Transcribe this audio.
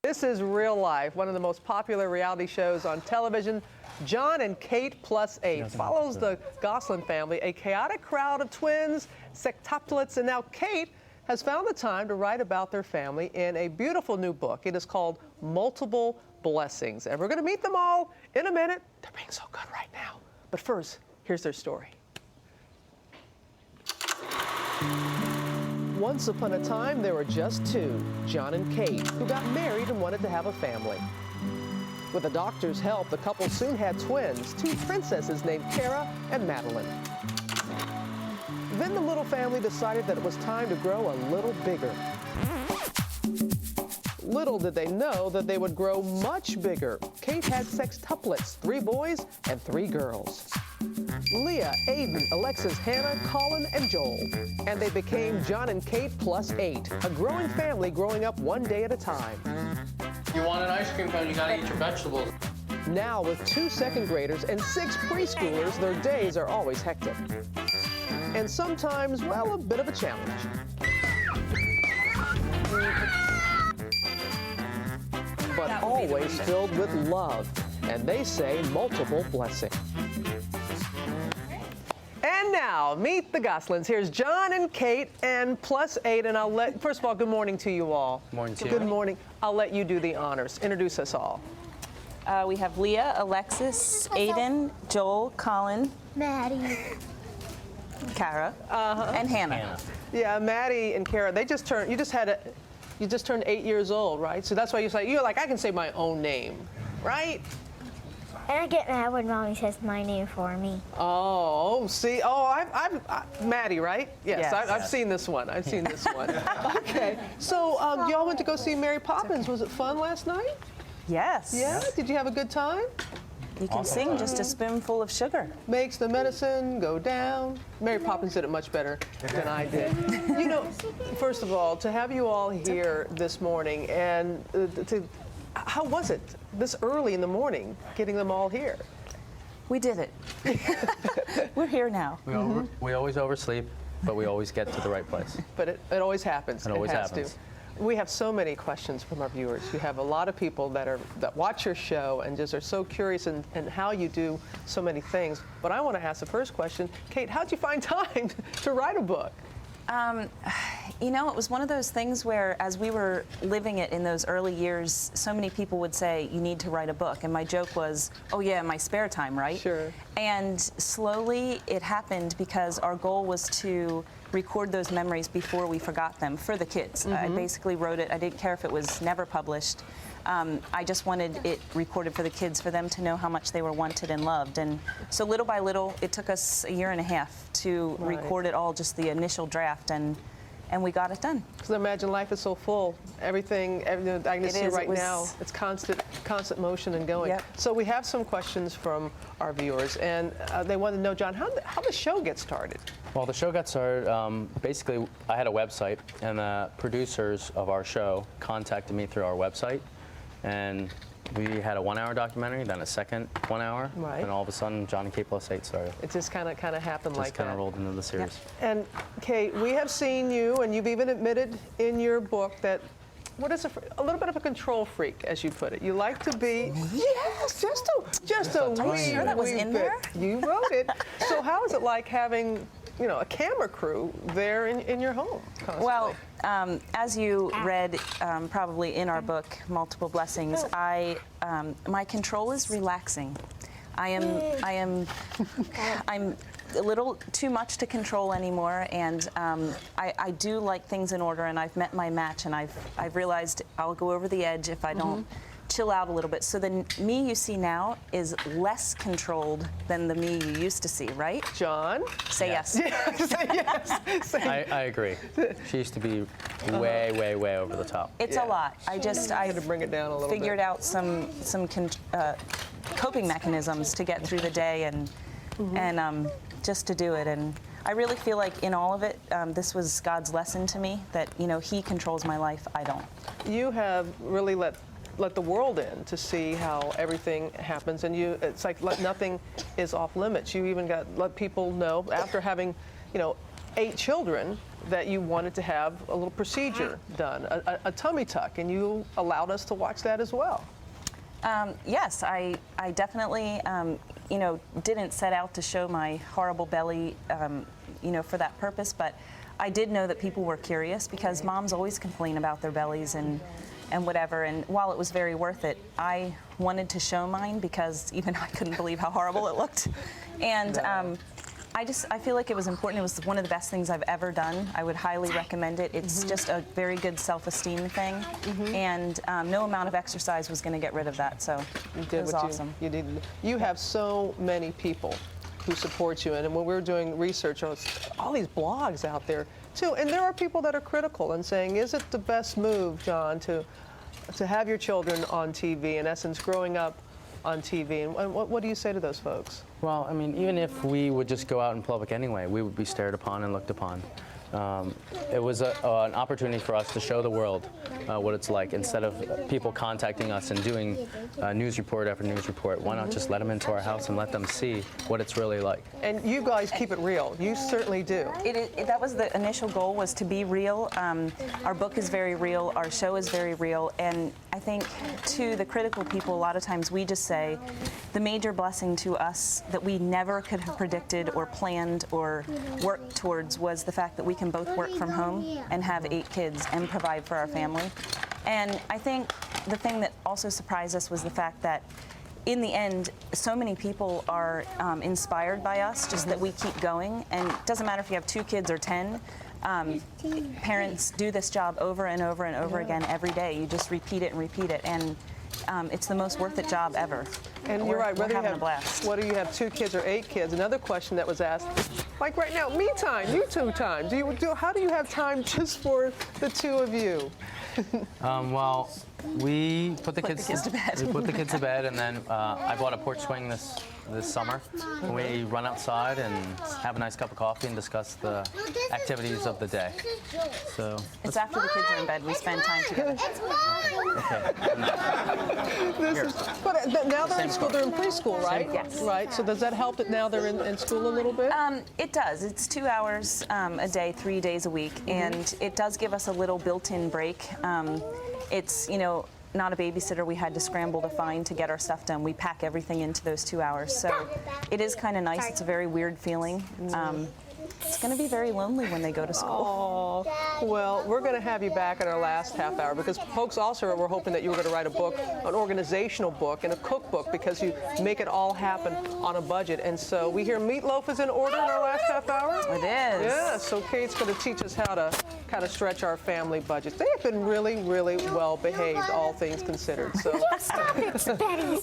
This is Real Life, one of the most popular reality shows on television. John and Kate plus 8 follows the Gosselin family, a chaotic crowd of twins, sextuplets, and now Kate has found the time to write about their family in a beautiful new book. It is called Multiple Blessings, and we're going to meet them all in a minute. They're being so good right now. But first, here's their story. Once upon a time, there were just two, John and Kate, who got married and wanted to have a family. With the doctor's help, the couple soon had twins, two princesses named Kara and Madeline. Then the little family decided that it was time to grow a little bigger. Little did they know that they would grow much bigger. Kate had sextuplets, 3 boys and 3 girls. Leah, Aiden, Alexis, Hannah, Colin, and Joel. And they became John and Kate plus 8, a growing family growing up one day at a time. You want an ice cream cone, you gotta eat your vegetables. Now, with 2 second graders and 6 preschoolers, their days are always hectic. And sometimes, well, a bit of a challenge. But always filled with love. And they say multiple blessings. And now, meet the Gosselins. Here's John and Kate and plus 8, and I'll let, first of all, good morning to you all. Morning to you. Good morning. I'll let you do the honors. Introduce us all. We have Leah, Alexis, Aiden, Joel, Colin, Maddie, Kara, and Hannah. Yeah, Maddie and Kara, they just turned, you just turned 8 years old, right? So that's why you're like, I can say my own name, right? I get mad when Mommy says my name for me. Oh, see, Maddie, right? Yes, Yes. I've seen this one. I've seen this one. Okay, so y'all went to go see Mary Poppins. Was it fun last night? Yes. Yeah, did you have a good time? You can sing just a spoonful of sugar. Makes the medicine go down. Mary Poppins did it much better than I did. You know, first of all, to have you all here this morning and how was it this early in the morning, getting them all here? We did it. We're here now. We always oversleep, but we always get to the right place. But it always happens. It always has happens. to. We have so many questions from our viewers. You have a lot of people that watch your show and just are so curious in how you do so many things. But I want to ask the first question. Kate, how'd you find time to write a book? You know, it was one of those things where, as we were living it in those early years, so many people would say, you need to write a book. And my joke was, oh yeah, in my spare time, right? Sure. And slowly it happened because our goal was to record those memories before we forgot them for the kids. I basically wrote it. I didn't care if it was never published. I just wanted it recorded for the kids, for them to know how much they were wanted and loved. And so little by little, it took us a year and a half to record it all, just the initial draft, and we got it done. Because imagine life is so full. Everything I can see right now, it's constant motion and going. Yep. So we have some questions from our viewers, and they want to know, John, how the show get started? Well, the show got started, basically, I had a website, and the producers of our show contacted me through our website, and we had a 1-hour documentary, then a second 1 hour, and all of a sudden, John and Kate plus 8 started. It just kind of happened like that. Just kind of rolled into the series. And Kate, we have seen you, and you've even admitted in your book that a little bit of a control freak, as you put it. You like to be, yes, just a Are you sure that was in there? You wrote it. So how is it like having, you know, a camera crew there in your home constantly? Well, as you read probably in our book, Multiple Blessings, my control is relaxing. I'm a little too much to control anymore, and I do like things in order, and I've met my match, and I've realized I'll go over the edge if I don't chill out a little bit. So the me you see now is less controlled than the me you used to see, right? John? Say yes. Say yes. I agree. She used to be way, way, way over the top. It's a lot. I had to bring it down a little figured bit. out some coping mechanisms to get through the day and just to do it. And I really feel like in all of it, this was God's lesson to me, that, you know, He controls my life, I don't. You have really let the world in to see how everything happens, and it's like nothing is off limits. You even let people know, after having, 8 children, that you wanted to have a little procedure done, a tummy tuck, and you allowed us to watch that as well. Yes, I definitely, didn't set out to show my horrible belly, for that purpose, but I did know that people were curious because moms always complain about their bellies and whatever, and while it was very worth it, I wanted to show mine because even I couldn't believe how horrible it looked. And I feel like it was important. It was one of the best things I've ever done. I would highly recommend it. It's just a very good self-esteem thing, and no amount of exercise was going to get rid of that, so it was awesome. You did. You have so many people who support you, and when we were doing research on all these blogs out there too, and there are people that are critical and saying, is it the best move, John, to have your children on TV, in essence growing up on TV, and what do you say to those folks? Well, I mean, even if we would just go out in public anyway, we would be stared upon and looked upon. It was an opportunity for us to show the world what it's like. Instead of people contacting us and doing news report after news report, why not just let them into our house and let them see what it's really like? And you guys keep it real. You certainly do. That was the initial goal, was to be real. Our book is very real. Our show is very real. And I think to the critical people, a lot of times we just say the major blessing to us that we never could have predicted or planned or worked towards was the fact that we can both work from home and have 8 kids and provide for our family. And I think the thing that also surprised us was the fact that in the end, so many people are inspired by us, just that we keep going. And it doesn't matter if you have 2 kids or 10. Parents do this job over and over and over again every day. You just repeat it and repeat it. And it's the most worth it job ever. And you're right, whether whether you have 2 kids or 8 kids, another question that was asked, like right now, me time, YouTube time. How do you have time just for the 2 of you? Well, we put the kids to bed. We put the kids to bed, and then I bought a porch swing this summer. And we run outside and have a nice cup of coffee and discuss the activities of the day. So it's after the kids are in bed, we spend time together. okay. But now they're in school. They're in preschool, right? Yes. Right. So does that help that now they're in school a little bit? It does. It's 2 hours a day, 3 days a week, and it does give us a little built-in break. It's, not a babysitter we had to scramble to find to get our stuff done. We pack everything into those 2 hours. So it is kind of nice. It's a very weird feeling. It's going to be very lonely when they go to school. Oh, well, we're going to have you back in our last half hour because folks also were hoping that you were going to write a book, an organizational book and a cookbook, because you make it all happen on a budget. And so we hear meatloaf is in order in our last half hour. It is. Yeah, so Kate's going to teach us how to kind of stretch our family budgets. They have been really, really well behaved, all things considered. So. Stop it, Betty.